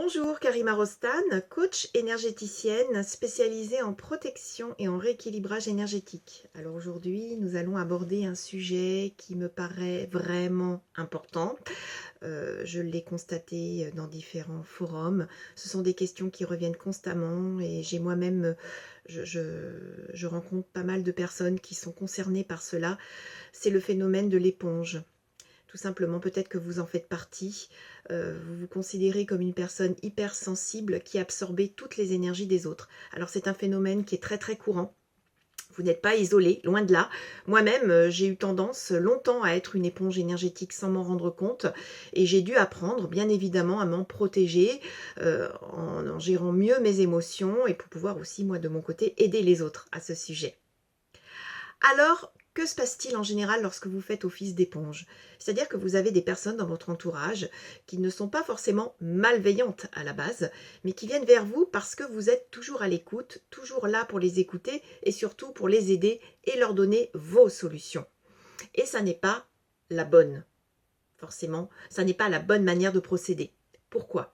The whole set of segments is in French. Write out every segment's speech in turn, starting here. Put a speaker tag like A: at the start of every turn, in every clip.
A: Bonjour, Karima Rostan, coach énergéticienne spécialisée en protection et en rééquilibrage énergétique. Alors aujourd'hui, nous allons aborder un sujet qui me paraît vraiment important. Je l'ai constaté dans différents forums. Ce sont des questions qui reviennent constamment et j'ai moi-même, je rencontre pas mal de personnes qui sont concernées par cela. C'est le phénomène de l'éponge. Tout simplement, peut-être que vous en faites partie. Vous vous considérez comme une personne hypersensible qui absorbe toutes les énergies des autres. Alors c'est un phénomène qui est très très courant. Vous n'êtes pas isolé, loin de là. Moi-même, j'ai eu tendance longtemps à être une éponge énergétique sans m'en rendre compte. Et j'ai dû apprendre, bien évidemment, à m'en protéger en gérant mieux mes émotions et pour pouvoir aussi, moi, de mon côté, aider les autres à ce sujet. Alors, que se passe-t-il en général lorsque vous faites office d'éponge? C'est-à-dire que vous avez des personnes dans votre entourage qui ne sont pas forcément malveillantes à la base, mais qui viennent vers vous parce que vous êtes toujours à l'écoute, toujours là pour les écouter et surtout pour les aider et leur donner vos solutions. Et ça n'est pas la bonne, forcément, ça n'est pas la bonne manière de procéder. Pourquoi?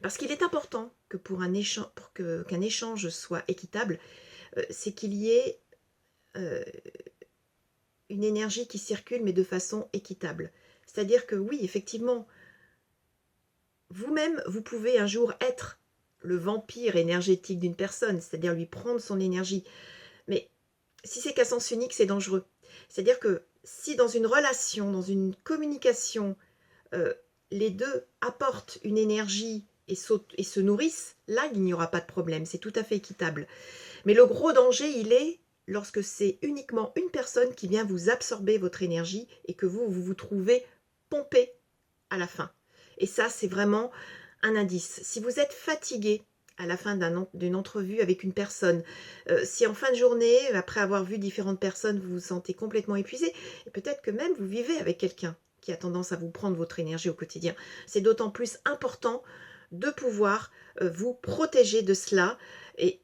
A: Parce qu'il est important que pour qu'un échange soit équitable, c'est qu'il y ait une énergie qui circule mais de façon équitable. C'est-à-dire que oui, effectivement, vous-même, vous pouvez un jour être le vampire énergétique d'une personne, c'est-à-dire lui prendre son énergie. Mais si c'est qu'à sens unique, c'est dangereux. C'est-à-dire que si dans une relation, dans une communication, les deux apportent une énergie et se nourrissent, là, il n'y aura pas de problème, c'est tout à fait équitable. Mais le gros danger, il est lorsque c'est uniquement une personne qui vient vous absorber votre énergie et que vous vous trouvez pompé à la fin. Et ça, c'est vraiment un indice. Si vous êtes fatigué à la fin d'une entrevue avec une personne, si en fin de journée, après avoir vu différentes personnes, vous vous sentez complètement épuisé, et peut-être que même vous vivez avec quelqu'un qui a tendance à vous prendre votre énergie au quotidien, c'est d'autant plus important de pouvoir vous protéger de cela. Et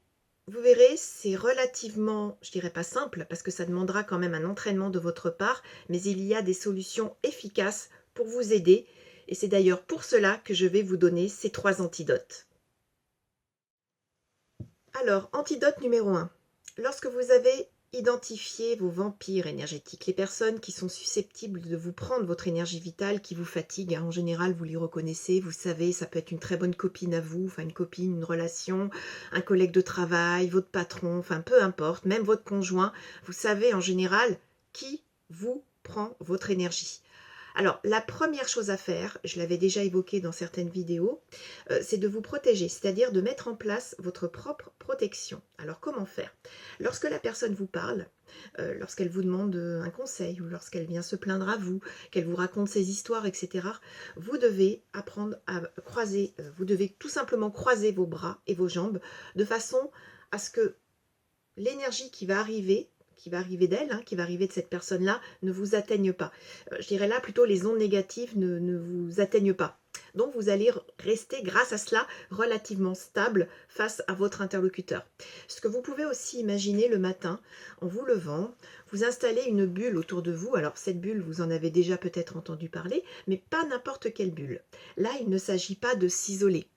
A: vous verrez, c'est relativement, je dirais pas simple, parce que ça demandera quand même un entraînement de votre part, mais il y a des solutions efficaces pour vous aider. Et c'est d'ailleurs pour cela que je vais vous donner ces 3 antidotes. Alors, antidote numéro 1. Lorsque vous avez identifié vos vampires énergétiques, les personnes qui sont susceptibles de vous prendre votre énergie vitale, qui vous fatigue, en général vous les reconnaissez, vous savez, ça peut être une très bonne copine à vous, enfin une copine, une relation, un collègue de travail, votre patron, enfin peu importe, même votre conjoint, vous savez en général qui vous prend votre énergie. Alors, la première chose à faire, je l'avais déjà évoqué dans certaines vidéos, c'est de vous protéger, c'est-à-dire de mettre en place votre propre protection. Alors, comment faire? Lorsque la personne vous parle, lorsqu'elle vous demande un conseil ou lorsqu'elle vient se plaindre à vous, qu'elle vous raconte ses histoires, etc., vous devez apprendre à croiser, vous devez tout simplement croiser vos bras et vos jambes de façon à ce que l'énergie qui va arriver d'elle, qui va arriver de cette personne-là, ne vous atteigne pas. Je dirais là plutôt les ondes négatives ne vous atteignent pas. Donc vous allez rester grâce à cela relativement stable face à votre interlocuteur. Ce que vous pouvez aussi imaginer le matin, en vous levant, vous installez une bulle autour de vous. Alors cette bulle, vous en avez déjà peut-être entendu parler, mais pas n'importe quelle bulle. Là, il ne s'agit pas de s'isoler.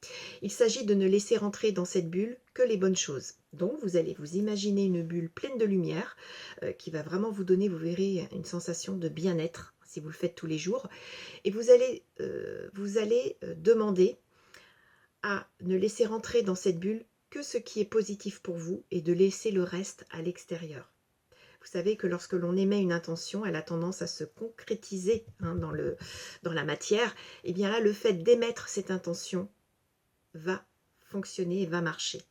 A: Il s'agit de ne laisser rentrer dans cette bulle que les bonnes choses. Donc vous allez vous imaginer une bulle pleine de lumière qui va vraiment vous donner, vous verrez, une sensation de bien-être si vous le faites tous les jours. Et vous allez demander à ne laisser rentrer dans cette bulle que ce qui est positif pour vous et de laisser le reste à l'extérieur. Vous savez que lorsque l'on émet une intention, elle a tendance à se concrétiser dans la matière. Et bien là, le fait d'émettre cette intention va fonctionner et va marcher.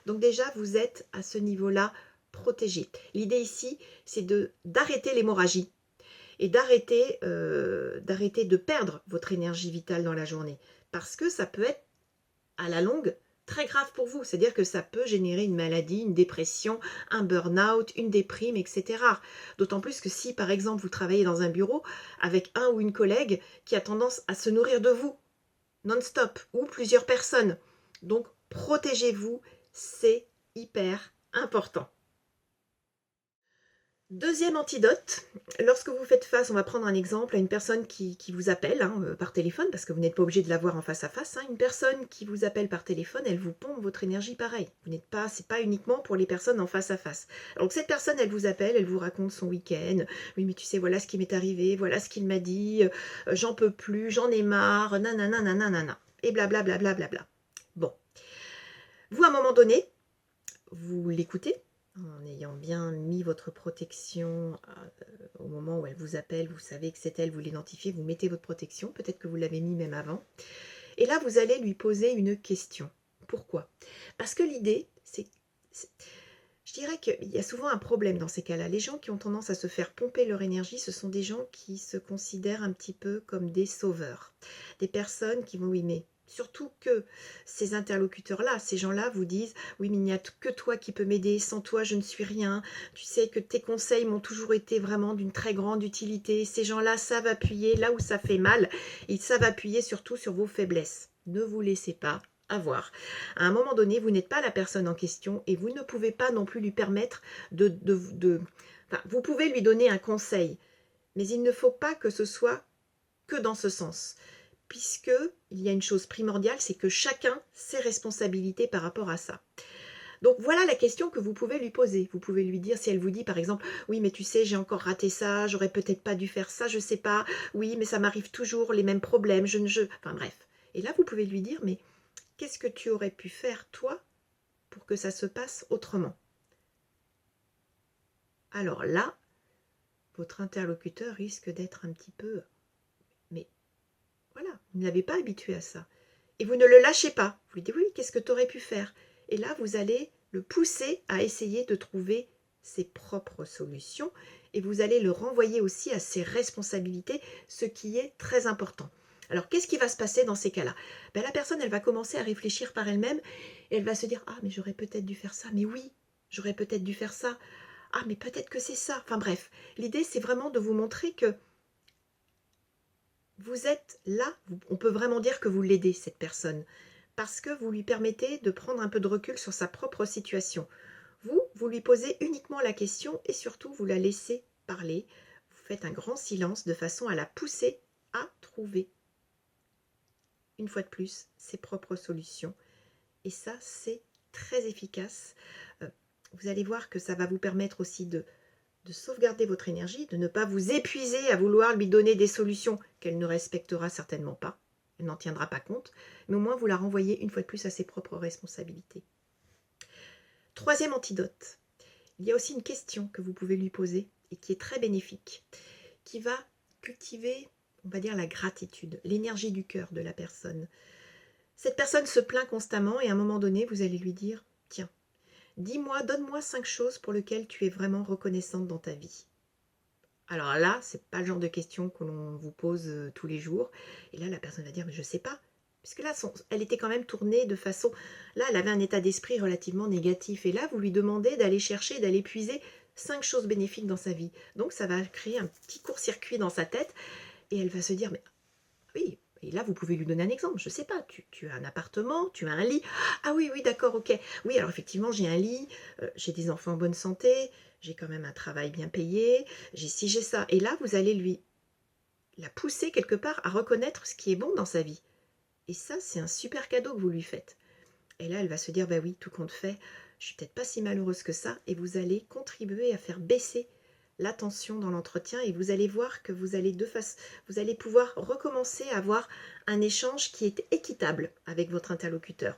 A: Donc déjà, vous êtes à ce niveau-là protégé. L'idée ici, c'est d'arrêter l'hémorragie et d'arrêter de perdre votre énergie vitale dans la journée. Parce que ça peut être, à la longue, très grave pour vous. C'est-à-dire que ça peut générer une maladie, une dépression, un burn-out, une déprime, etc. D'autant plus que si, par exemple, vous travaillez dans un bureau avec un ou une collègue qui a tendance à se nourrir de vous non-stop ou plusieurs personnes. Donc, protégez-vous, c'est hyper important. Deuxième antidote, lorsque vous faites face, on va prendre un exemple, à une personne qui vous appelle par téléphone, parce que vous n'êtes pas obligé de la voir en face à face, une personne qui vous appelle par téléphone, elle vous pompe votre énergie pareil. Vous n'êtes pas, c'est pas uniquement pour les personnes en face à face. Donc cette personne, elle vous appelle, elle vous raconte son week-end. Oui, mais tu sais, voilà ce qui m'est arrivé, voilà ce qu'il m'a dit, j'en peux plus, j'en ai marre, nanana, nanana, et blablabla. Bla, bla, bla, bla. Bon. Vous, à un moment donné, vous l'écoutez, en ayant bien mis votre protection au moment où elle vous appelle, vous savez que c'est elle, vous l'identifiez, vous mettez votre protection, peut-être que vous l'avez mis même avant. Et là, vous allez lui poser une question. Pourquoi? Parce que l'idée, je dirais qu'il y a souvent un problème dans ces cas-là. Les gens qui ont tendance à se faire pomper leur énergie, ce sont des gens qui se considèrent un petit peu comme des sauveurs. Des personnes qui vont, oui, mais surtout que ces interlocuteurs-là, ces gens-là vous disent « Oui, mais il n'y a que toi qui peux m'aider, sans toi je ne suis rien. Tu sais que tes conseils m'ont toujours été vraiment d'une très grande utilité. Ces gens-là savent appuyer là où ça fait mal. Ils savent appuyer surtout sur vos faiblesses. Ne vous laissez pas avoir. À un moment donné, vous n'êtes pas la personne en question et vous ne pouvez pas non plus lui permettre Enfin, vous pouvez lui donner un conseil, mais il ne faut pas que ce soit que dans ce sens, puisque il y a une chose primordiale, c'est que chacun ses responsabilités par rapport à ça. Donc voilà la question que vous pouvez lui poser. Vous pouvez lui dire, si elle vous dit par exemple, oui mais tu sais j'ai encore raté ça, j'aurais peut-être pas dû faire ça, je sais pas, oui mais ça m'arrive toujours les mêmes problèmes, enfin bref. Et là vous pouvez lui dire, mais qu'est-ce que tu aurais pu faire toi pour que ça se passe autrement? Alors là, votre interlocuteur risque d'être un petit peu, mais voilà, vous ne l'avez pas habitué à ça. Et vous ne le lâchez pas. Vous lui dites, oui, qu'est-ce que tu aurais pu faire? Et là, vous allez le pousser à essayer de trouver ses propres solutions et vous allez le renvoyer aussi à ses responsabilités, ce qui est très important. Alors, qu'est-ce qui va se passer dans ces cas-là? La personne, elle va commencer à réfléchir par elle-même et elle va se dire, ah, mais j'aurais peut-être dû faire ça, mais oui, j'aurais peut-être dû faire ça. Ah, mais peut-être que c'est ça. Enfin bref, l'idée, c'est vraiment de vous montrer que vous êtes là, on peut vraiment dire que vous l'aidez, cette personne, parce que vous lui permettez de prendre un peu de recul sur sa propre situation. Vous lui posez uniquement la question et surtout, vous la laissez parler. Vous faites un grand silence de façon à la pousser à trouver, une fois de plus, ses propres solutions. Et ça, c'est très efficace. Vous allez voir que ça va vous permettre aussi de sauvegarder votre énergie, de ne pas vous épuiser à vouloir lui donner des solutions qu'elle ne respectera certainement pas, elle n'en tiendra pas compte, mais au moins vous la renvoyez une fois de plus à ses propres responsabilités. Troisième antidote, il y a aussi une question que vous pouvez lui poser et qui est très bénéfique, qui va cultiver, on va dire, la gratitude, l'énergie du cœur de la personne. Cette personne se plaint constamment et à un moment donné, vous allez lui dire « Tiens, dis-moi, donne-moi 5 choses pour lesquelles tu es vraiment reconnaissante dans ta vie. » Alors là, ce n'est pas le genre de question que l'on vous pose tous les jours. Et là, la personne va dire, mais je ne sais pas. Puisque là, elle était quand même tournée de façon... Là, elle avait un état d'esprit relativement négatif. Et là, vous lui demandez d'aller chercher, d'aller puiser 5 choses bénéfiques dans sa vie. Donc, ça va créer un petit court-circuit dans sa tête. Et elle va se dire, mais oui... Et là, vous pouvez lui donner un exemple. Je ne sais pas, tu as un appartement, tu as un lit. Ah oui, oui, d'accord, ok. Oui, alors effectivement, j'ai un lit, j'ai des enfants en bonne santé, j'ai quand même un travail bien payé, j'ai ci, j'ai ça. Et là, vous allez la pousser quelque part à reconnaître ce qui est bon dans sa vie. Et ça, c'est un super cadeau que vous lui faites. Et là, elle va se dire, bah oui, tout compte fait, je suis peut-être pas si malheureuse que ça. Et vous allez contribuer à faire baisser la tension dans l'entretien et vous allez voir que vous allez pouvoir recommencer à avoir un échange qui est équitable avec votre interlocuteur.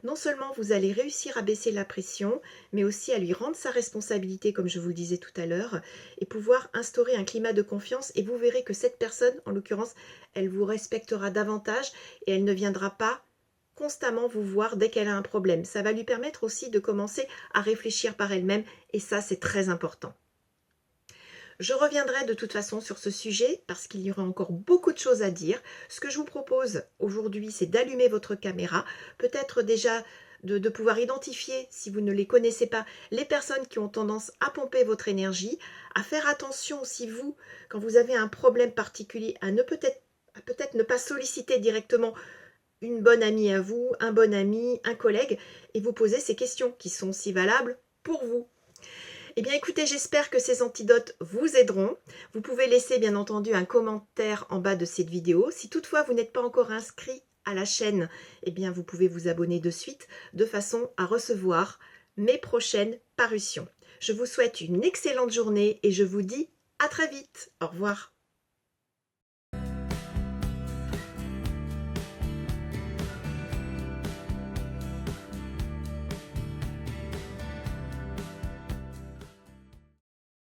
A: Non seulement vous allez réussir à baisser la pression, mais aussi à lui rendre sa responsabilité, comme je vous le disais tout à l'heure, et pouvoir instaurer un climat de confiance. Et vous verrez que cette personne, en l'occurrence, elle vous respectera davantage et elle ne viendra pas constamment vous voir dès qu'elle a un problème. Ça va lui permettre aussi de commencer à réfléchir par elle-même et ça, c'est très important. Je reviendrai de toute façon sur ce sujet parce qu'il y aura encore beaucoup de choses à dire. Ce que je vous propose aujourd'hui, c'est d'allumer votre caméra, peut-être déjà de pouvoir identifier, si vous ne les connaissez pas, les personnes qui ont tendance à pomper votre énergie, à faire attention aussi vous, quand vous avez un problème particulier, à peut-être ne pas solliciter directement une bonne amie à vous, un bon ami, un collègue, et vous poser ces questions qui sont si valables pour vous. Eh bien écoutez, j'espère que ces antidotes vous aideront. Vous pouvez laisser bien entendu un commentaire en bas de cette vidéo. Si toutefois vous n'êtes pas encore inscrit à la chaîne, eh bien vous pouvez vous abonner de suite de façon à recevoir mes prochaines parutions. Je vous souhaite une excellente journée et je vous dis à très vite. Au revoir.